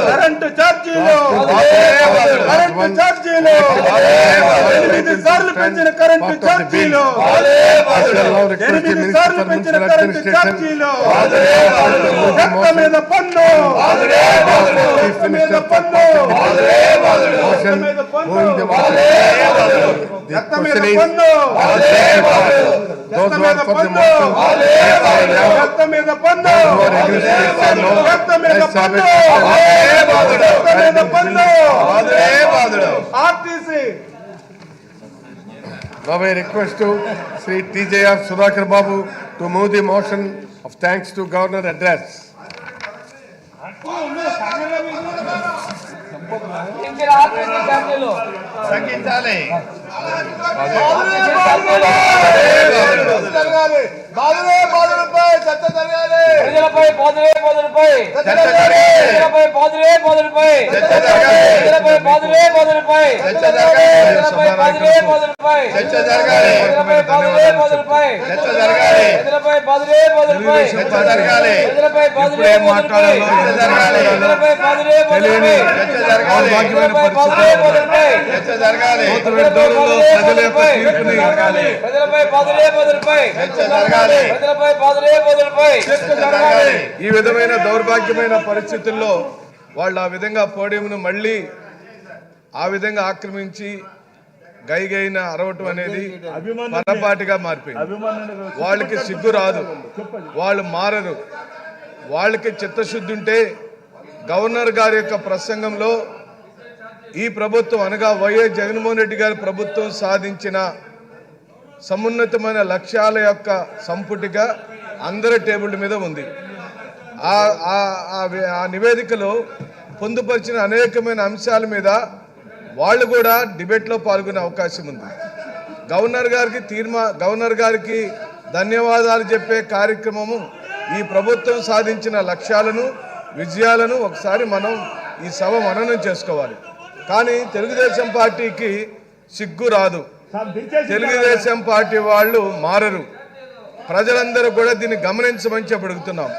Current ఛార్జీలు 8 సార్లు పెంచిన కరెంటు ఛార్జీలు 8 సార్లు పెంచిన కరెంటు ఛార్జీలు చెత్త మీద పన్ను చెత్త మీద పన్ను చెత్త మీద పన్ను చెత్త మీద పన్ను చెత్త మీద పన్ను చెత్త మీద పన్ను చెత్త మీద పన్ను చెత్త మీద పన్ను RTC. Now I request to Sri TJR Sudhakar Babu to move the motion of thanks to Governor address. ఈ విధమైన దౌర్భాగ్యమైన పరిస్థితుల్లో వాళ్ళు ఆ విధంగా పోడియంను మళ్ళీ ఆ విధంగా ఆక్రమించి గైగైన అరవటం అనేది పొరపాటుగా మారిపోయింది. వాళ్ళకి సిగ్గు రాదు, వాళ్ళు మారరు. వాళ్ళకి చిత్తశుద్ధి ఉంటే గవర్నర్ గారి యొక్క ప్రసంగంలో ఈ ప్రభుత్వం అనగా వైఎస్ జగన్మోహన్ రెడ్డి గారి ప్రభుత్వం సాధించిన సమున్నతమైన లక్ష్యాల యొక్క సంపుటిగా అందరి టేబుల్ మీద ఉంది. ఆ నివేదికలో పొందుపరిచిన అనేకమైన అంశాల మీద వాళ్ళు కూడా డిబేట్లో పాల్గొనే అవకాశం ఉంది. గవర్నర్ గారికి ధన్యవాదాలు చెప్పే కార్యక్రమము ఈ ప్రభుత్వం సాధించిన లక్ష్యాలను విజయాలను ఒకసారి మనం ఈ సభ మననం చేసుకోవాలి. కానీ తెలుగుదేశం పార్టీకి సిగ్గు రాదు, తెలుగుదేశం పార్టీ వాళ్ళు మారరు. ప్రజలందరూ కూడా దీన్ని గమనించమని చెప్పి అడుగుతున్నాం.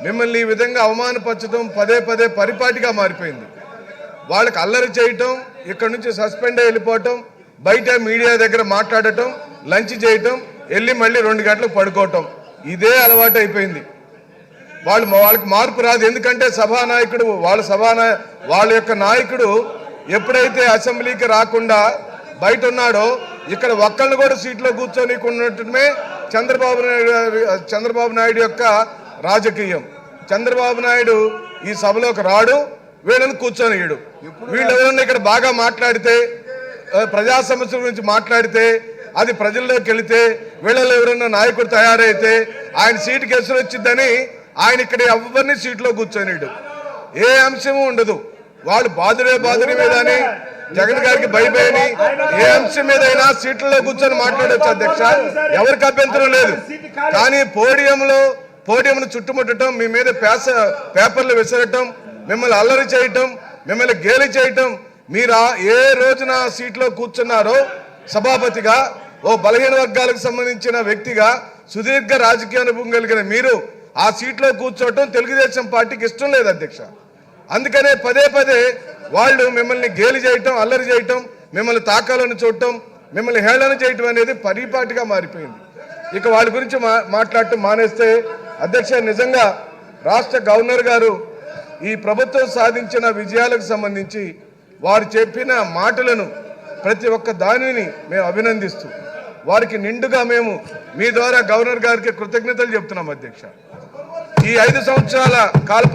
మిమ్మల్ని ఈ విధంగా అవమానపరచడం పదే పదే పరిపాటిగా మారిపోయింది. వాళ్ళకి అల్లరి చేయటం, ఇక్కడ నుంచి సస్పెండ్ అయ్యి వెళ్ళిపోవటం, బయట మీడియా దగ్గర మాట్లాడటం, లంచ్ చేయటం, వెళ్ళి మళ్ళీ 2 గంటలకు పడుకోవటం, ఇదే అలవాటు అయిపోయింది. వాళ్ళకి మార్పు రాదు. ఎందుకంటే సభానాయకుడు వాళ్ళ యొక్క నాయకుడు ఎప్పుడైతే అసెంబ్లీకి రాకుండా బయట ఉన్నాడో ఇక్కడ ఒక్కళ్ళు కూడా సీట్లో కూర్చొని ఉన్నట్టుమే చంద్రబాబు నాయుడు యొక్క రాజకీయం. చంద్రబాబు నాయుడు ఈ సభలోకి రాడు, వీళ్ళని కూర్చొనియడు. వీళ్ళు ఎవరన్నా ఇక్కడ బాగా మాట్లాడితే, ప్రజా సమస్యల గురించి మాట్లాడితే, అది ప్రజల్లోకి వెళితే, వీళ్ళలో ఎవరన్నా నాయకుడు తయారైతే ఆయన సీటుకి ఎసురు వచ్చిందని ఆయన ఇక్కడ ఎవరిని సీట్లో కూర్చొనియడు. ఏ అంశము ఉండదు. వాళ్ళు బాధుడే మీద అని జగన్ గారికి భయపడి ఏ అంశం మీదైనా సీట్లలో కూర్చొని మాట్లాడవచ్చు అధ్యక్ష, ఎవరికి అభ్యంతరం లేదు. కానీ పోడియంను చుట్టుముట్టడం, మీ మీద పేపర్లు విసరటం, మిమ్మల్ని అల్లరి చేయటం, మిమ్మల్ని గేలి చేయటం, మీరు ఏ రోజున సీట్లో కూర్చున్నారో సభాపతిగా, ఓ బలహీన వర్గాలకు సంబంధించిన వ్యక్తిగా, సుదీర్ఘ రాజకీయ అనుభవం కలిగిన మీరు ఆ సీట్లో కూర్చోవటం తెలుగుదేశం పార్టీకి ఇష్టం లేదు అధ్యక్ష. అందుకనే పదే పదే వాళ్ళు మిమ్మల్ని గేలి చేయటం, అల్లరి చేయటం, మిమ్మల్ని తాకాలను చూడటం, మిమ్మల్ని హేళన చేయటం అనేది పరిపాటిగా మారిపోయింది. ఇక వాళ్ళ గురించి మాట్లాడటం మానేస్తే అధ్యక్ష, నిజంగా రాష్ట్ర గవర్నర్ గారు ఈ ప్రభుత్వం సాధించిన విజయాలకు సంబంధించి వారు చెప్పిన మాటలను ప్రతి ఒక్క దానిని మేము అభినందిస్తూ వారికి నిండుగా మేము మీ ద్వారా గవర్నర్ గారికి కృతజ్ఞతలు చెప్తున్నాం అధ్యక్ష. ఈ 5 సంవత్సరాల కాల